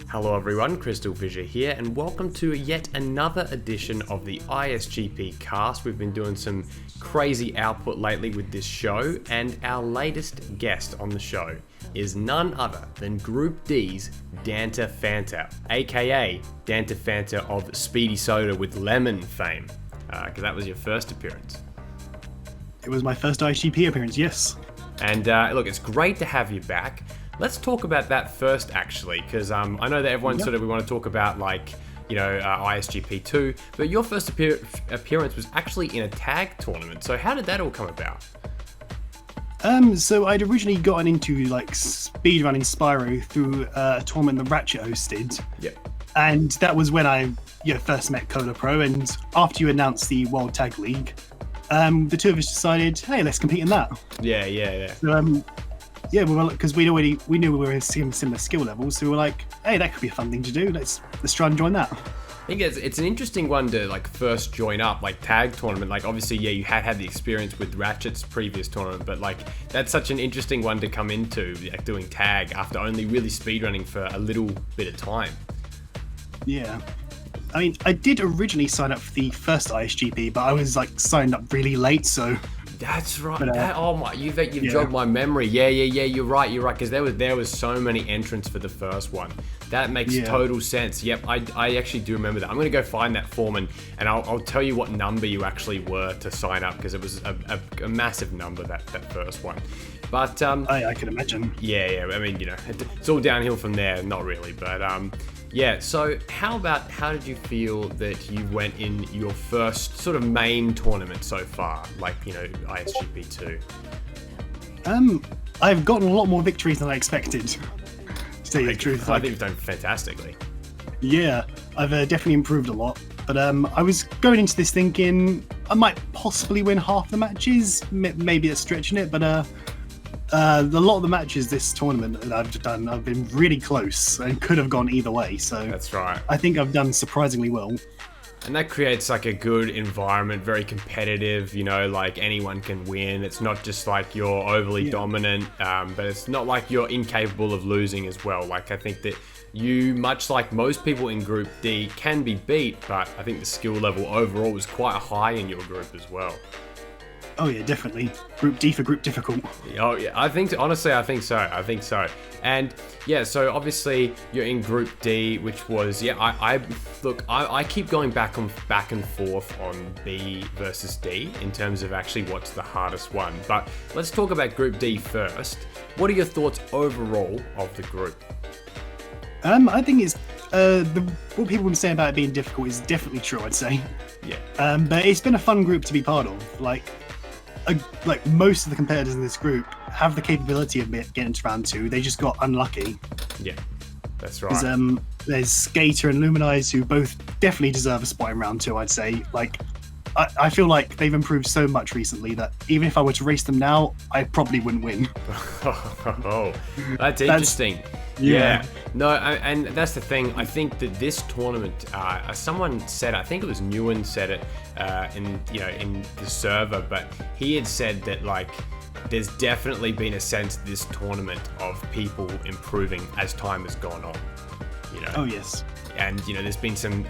Hello everyone, Crystal Fissure here, and welcome to yet another edition of the ISGP cast. We've been doing some crazy output lately with this show, and our latest guest on the show is none other than Group D's Danta Fanta, aka Danta Fanta of Speedy Soda with Lemon fame, because that was your first appearance. It was my first ISGP appearance, yes. And look, it's great to have you back. Let's talk about that first, actually, because I know that everyone we want to talk about, like, ISGP 2, but your first appearance was actually in a tag tournament. So how did that all come about? So I'd originally gotten into like speedrunning Spyro through a tournament that Ratchet hosted. Yep. And that was when I first met Cola Pro, and after you announced the World Tag League, the two of us decided, hey, let's compete in that. Yeah. So, because we knew we were in similar skill levels, so we were like, hey, that could be a fun thing to do. Let's try and join that. I think it's an interesting one to like first join up, like tag tournament. Like obviously, you had the experience with Ratchet's previous tournament, but like that's such an interesting one to come into, like doing tag after only really speedrunning for a little bit of time. Yeah. I mean, I did originally sign up for the first ISGP, but I was like signed up really late, so. That's right. But, You've jogged my memory. Yeah. You're right. Because there was so many entrants for the first one. That makes total sense. Yep, I actually do remember that. I'm gonna go find that form and I'll tell you what number you actually were to sign up, because it was a massive number, that first one. But I can imagine. Yeah. I mean, it's all downhill from there. Not really, but yeah, so how did you feel that you went in your first sort of main tournament so far, like, ISGP 2? I've gotten a lot more victories than I expected, to tell you the truth. I think you've done fantastically. Yeah, I've definitely improved a lot, but I was going into this thinking I might possibly win half the matches, maybe that's stretching it, but a lot of the matches this tournament that I've done, I've been really close and could have gone either way. So that's right. I think I've done surprisingly well. And that creates like a good environment, very competitive, like anyone can win. It's not just like you're overly dominant, but it's not like you're incapable of losing as well. Like I think that you, much like most people in Group D, can be beat, but I think the skill level overall was quite high in your group as well. Oh yeah, definitely. Group D for group difficult. Oh yeah, I think so. And yeah, so obviously you're in Group D, which was I keep going back and forth on B versus D in terms of actually what's the hardest one. But let's talk about Group D first. What are your thoughts overall of the group? I think it's what people would say about it being difficult is definitely true, I'd say. Yeah. But it's been a fun group to be part of. Like most of the competitors in this group have the capability of getting to round 2. They just got unlucky. Yeah, that's right. There's Skater and Luminize, who both definitely deserve a spot in round 2, I'd say. Like, I feel like they've improved so much recently that even if I were to race them now, I probably wouldn't win. Oh, that's interesting. Yeah. No, and that's the thing. I think that this tournament, someone said, I think it was Newen said it in the server, but he had said that like there's definitely been a sense this tournament of people improving as time has gone on. Oh yes. And there's been some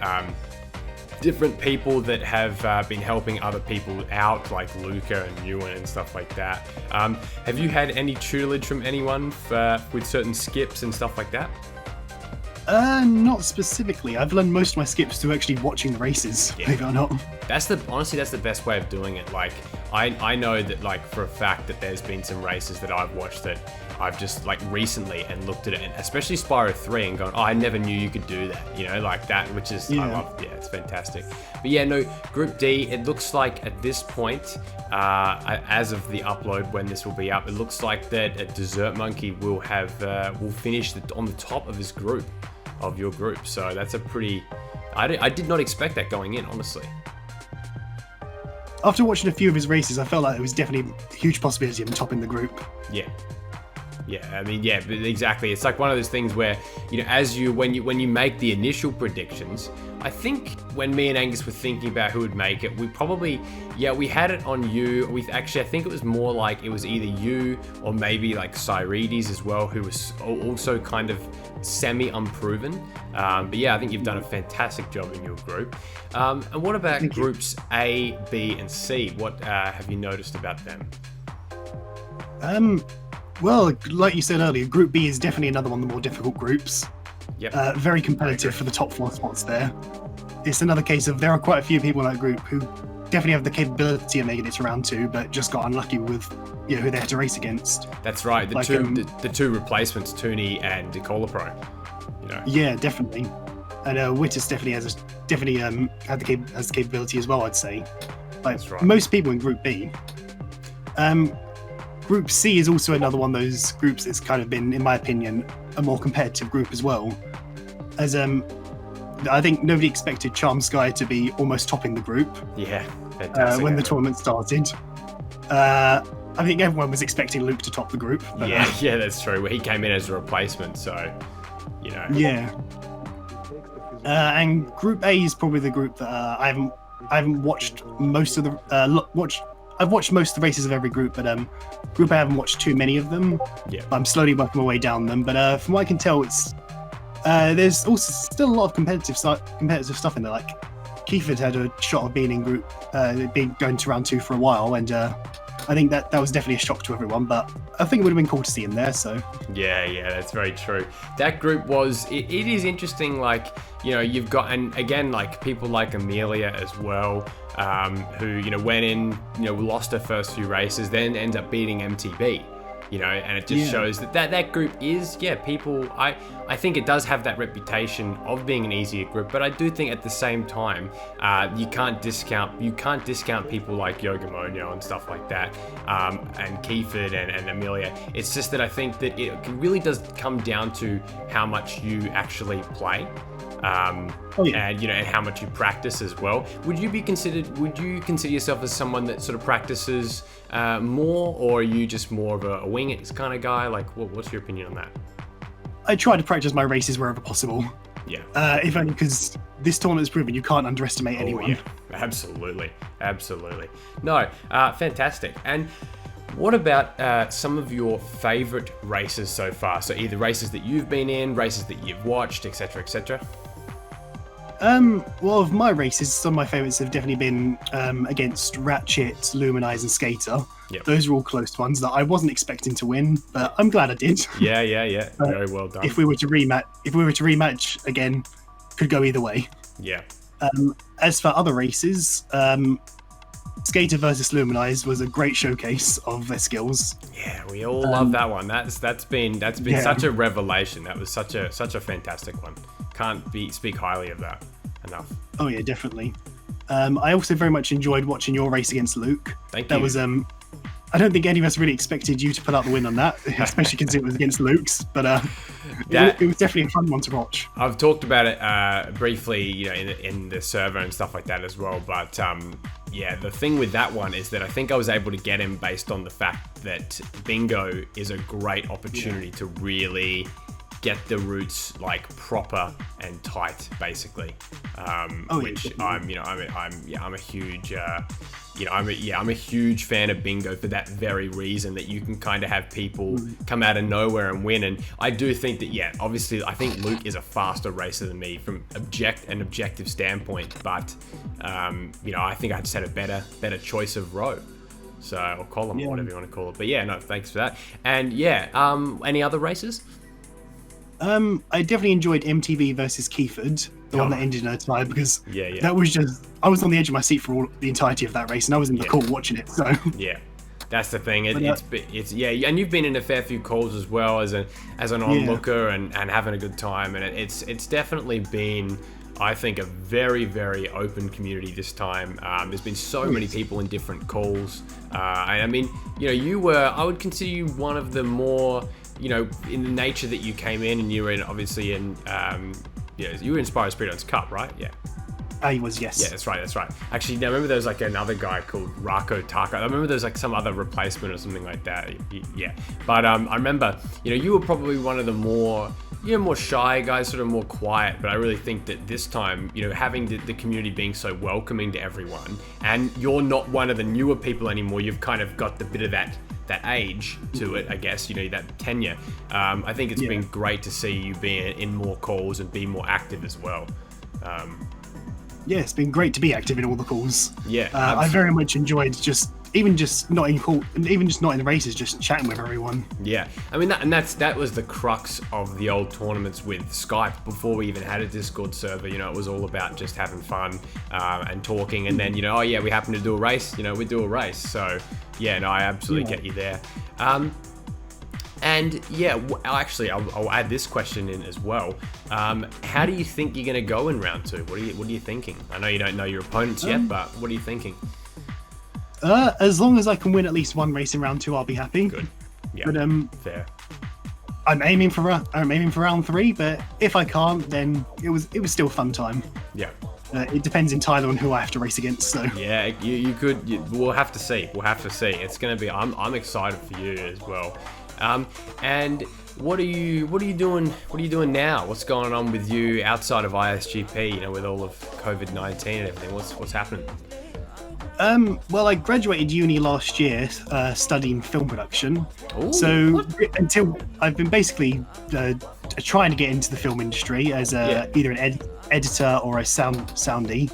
different people that have been helping other people out, like Luca and Ewan and stuff like that. Have you had any tutelage from anyone with certain skips and stuff like that? Not specifically. I've learned most of my skips through actually watching the races, believe it or not. Honestly, that's the best way of doing it. Like, I know that, like, for a fact that there's been some races that I've watched that I've just, like, recently and looked at it, and especially Spyro 3, and gone, I never knew you could do that, like that, which is, I love, it's fantastic. But yeah, no, Group D, it looks like at this point, as of the upload, when this will be up, it looks like that Dessert Monkey will finish on the top of his group, of your group. So that's a pretty, I did not expect that going in, honestly. After watching a few of his races, I felt like it was definitely a huge possibility of him topping the group. Yeah. Yeah, I mean, yeah, but exactly. It's like one of those things where, you know, when you make the initial predictions, I think when me and Angus were thinking about who would make it, we probably, we had it on you. I think it was more like it was either you or maybe like Cyrides as well, who was also kind of semi-unproven. But yeah, I think you've done a fantastic job in your group. And what about groups A, B, and C? What have you noticed about them? Well, like you said earlier, Group B is definitely another one of the more difficult groups. Yep. Very competitive for the top 4 spots there. It's another case of there are quite a few people in that group who definitely have the capability of making it to round 2, but just got unlucky with who they had to race against. That's right. The two replacements, Tooney and Colapro. You know. Yeah, definitely. And Wittis definitely has the capability as well, I'd say. Like That's right. most people in Group B. Group C is also another one of those groups that's kind of been, in my opinion, a more competitive group as well. As I think nobody expected Charm Sky to be almost topping the group. Yeah, fantastic. When the tournament started. I think everyone was expecting Luke to top the group. But, yeah, that's true. He came in as a replacement, so, you know. Yeah. And Group A is probably the group that I haven't watched most of the I've watched most of the races of every group, but Group A I haven't watched too many of them. Yeah. I'm slowly working my way down them, but from what I can tell, it's there's also still a lot of competitive stuff in there. Like Keyford had a shot of being in Group, being going to round 2 for a while, and I think that was definitely a shock to everyone. But I think it would have been cool to see him there. So yeah, that's very true. That group was it is interesting. Like, you know, you've got, and again, like people like Amelia as well, who, you know, went in, you know, lost her first few races, then ends up beating MTB, you know, and it just shows that group is, people, I think it does have that reputation of being an easier group, but I do think at the same time, you can't discount people like Yogamonyo and stuff like that, and Keyford and Amelia. It's just that I think that it really does come down to how much you actually play. And you know, and how much you practice as well. Would you consider yourself as someone that sort of practices more, or are you just more of a wing it kind of guy? Like, what's your opinion on that? I try to practice my races wherever possible. Yeah. If only because this tournament has proven you can't underestimate anyone. Yeah, absolutely. No, fantastic. And what about some of your favorite races so far? So either races that you've been in, races that you've watched, etc., etc. Well, of my races, some of my favourites have definitely been against Ratchet, Luminize, and Skater. Yep. Those are all close ones that I wasn't expecting to win, but I'm glad I did. Yeah. Very well done. If we were to rematch again, could go either way. Yeah. As for other races, Skater versus Luminize was a great showcase of their skills. Yeah, we all love that one. That's been such a revelation. That was such a fantastic one. Can't speak highly of that enough. Oh yeah, definitely. I also very much enjoyed watching your race against Luke. Thank you. That was I don't think any of us really expected you to put out the win on that, especially considering it was against Luke's. But it was definitely a fun one to watch. I've talked about it briefly, you know, in the server and stuff like that as well. But the thing with that one is that I think I was able to get him based on the fact that Bingo is a great opportunity to really get the routes like proper and tight, basically. I'm a huge, I'm a huge fan of Bingo for that very reason, that you can kind of have people come out of nowhere and win. And I do think that, obviously, I think Luke is a faster racer than me from an objective standpoint, but I think I just had a better choice of row. So, or column, or whatever you want to call it. But thanks for that. And any other races? I definitely enjoyed MTV versus Keyford, the one that ended in a tie, because that was just, I was on the edge of my seat for the entirety of that race, and I was in the call watching it. So that's the thing. It's and you've been in a fair few calls as well as an onlooker and having a good time, and it's definitely been, I think, a very, very open community this time. There's been so many people in different calls. I mean, I would consider you one of the more, in the nature that you came in, and you were obviously in, you were in Spyro Speedruns Cup, right? Yeah. He was, yes. Yeah, that's right. That's right. Actually, I remember there was like another guy called Rako Taka. I remember there was like some other replacement or something like that. Yeah, but I remember, you were probably one of the more shy guys, sort of more quiet. But I really think that this time, having the community being so welcoming to everyone, and you're not one of the newer people anymore. You've kind of got the bit of that age to it, I guess, that tenure. I think it's been great to see you be in more calls and be more active as well. Yeah, it's been great to be active in all the calls. Yeah, I very much enjoyed just not in the races, just chatting with everyone. Yeah, I mean that was the crux of the old tournaments with Skype before we even had a Discord server. It was all about just having fun and talking, and then we happen to do a race. We do a race. So yeah, no, I absolutely get you there. And yeah, actually, I'll add this question in as well. How do you think you're going to go in round 2? What are you thinking? I know you don't know your opponents yet, but what are you thinking? As long as I can win at least one race in round 2, I'll be happy. Good. Yeah. But fair. I'm aiming for round 3, but if I can't, then it was still a fun time. Yeah. It depends entirely on who I have to race against. So yeah, you could. We'll have to see. It's going to be. I'm excited for you as well. And what are you doing? What are you doing now? What's going on with you outside of ISGP? With all of COVID-19 and everything. What's happening? Well, I graduated uni last year, studying film production. Ooh, so until I've been basically trying to get into the film industry as either an editor or a soundie.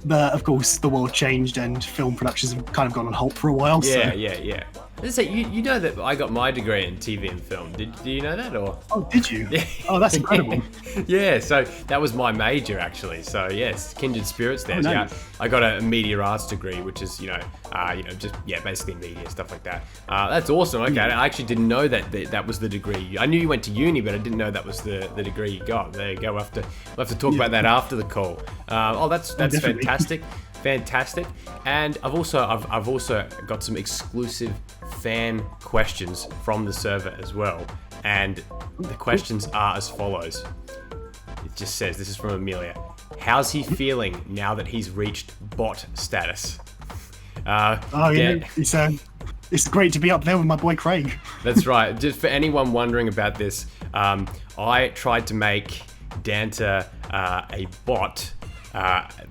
But of course, the world changed and film productions have kind of gone on halt for a while. Yeah. Let's say you know that I got my degree in TV and film. Did you know that or? Oh, did you? Oh, that's incredible. Yeah, so that was my major actually. So yes, kindred spirits there. Oh, nice. Yeah, I got a media arts degree, which is basically media stuff like that. That's awesome. Okay, I actually didn't know that was the degree. I knew you went to uni, but I didn't know that was the degree you got. There you go. We'll have to talk about that after the call. That's fantastic. Fantastic. And I've also got some exclusive fan questions from the server as well. And the questions are as follows. It just says, this is from Amelia. How's he feeling now that he's reached bot status? It's great to be up there with my boy Craig. That's right. Just for anyone wondering about this, I tried to make Danta a bot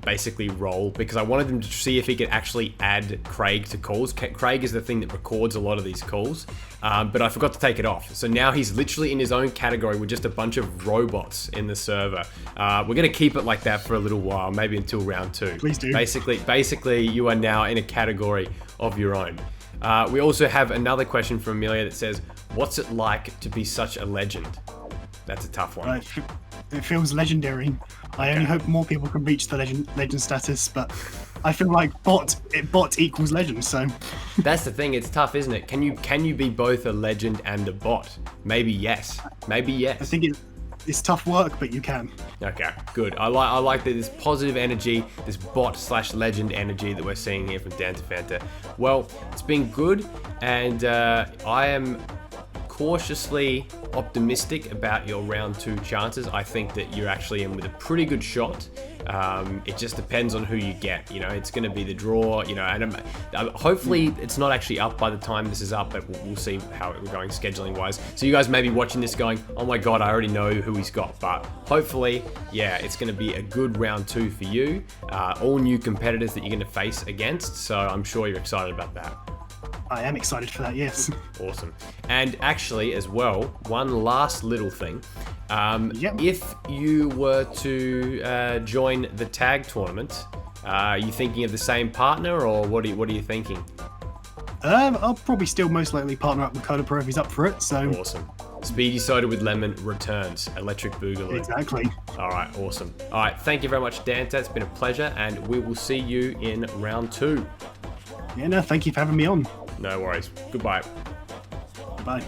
basically role because I wanted him to see if he could actually add Craig to calls. Craig is the thing that records a lot of these calls, but I forgot to take it off. So now he's literally in his own category with just a bunch of robots in the server. We're going to keep it like that for a little while, maybe until round 2. Please do. Basically, you are now in a category of your own. We also have another question from Amelia that says, what's it like to be such a legend? That's a tough one. It feels legendary. I only hope more people can reach the legend status, but I feel like bot equals legend. So that's the thing. It's tough, isn't it? Can you be both a legend and a bot? Maybe yes. I think it's tough work, but you can. Okay, good. I like this positive energy, this bot/legend energy that we're seeing here from Danta Fanta. Well, it's been good, and I am cautiously optimistic about your round 2 chances. I think that you're actually in with a pretty good shot. It just depends on who you get. It's going to be the draw. And hopefully it's not actually up by the time this is up, but we'll see how we're going scheduling wise. So you guys may be watching this going, oh my god, I already know who he's got. But hopefully, yeah, it's going to be a good round 2 for you. All new competitors that you're going to face against. So I'm sure you're excited about that. I am excited for that, yes. Awesome. And actually, as well, one last little thing. If you were to join the tag tournament, are you thinking of the same partner, or what are you thinking? I'll probably still most likely partner up with Coda Pro if he's up for it. So awesome. Speedy Soda with Lemon returns. Electric Boogaloo. Exactly. All right, awesome. All right, thank you very much, Danta. It's been a pleasure, and we will see you in round 2. Yeah, no, thank you for having me on. No worries. Goodbye. Goodbye.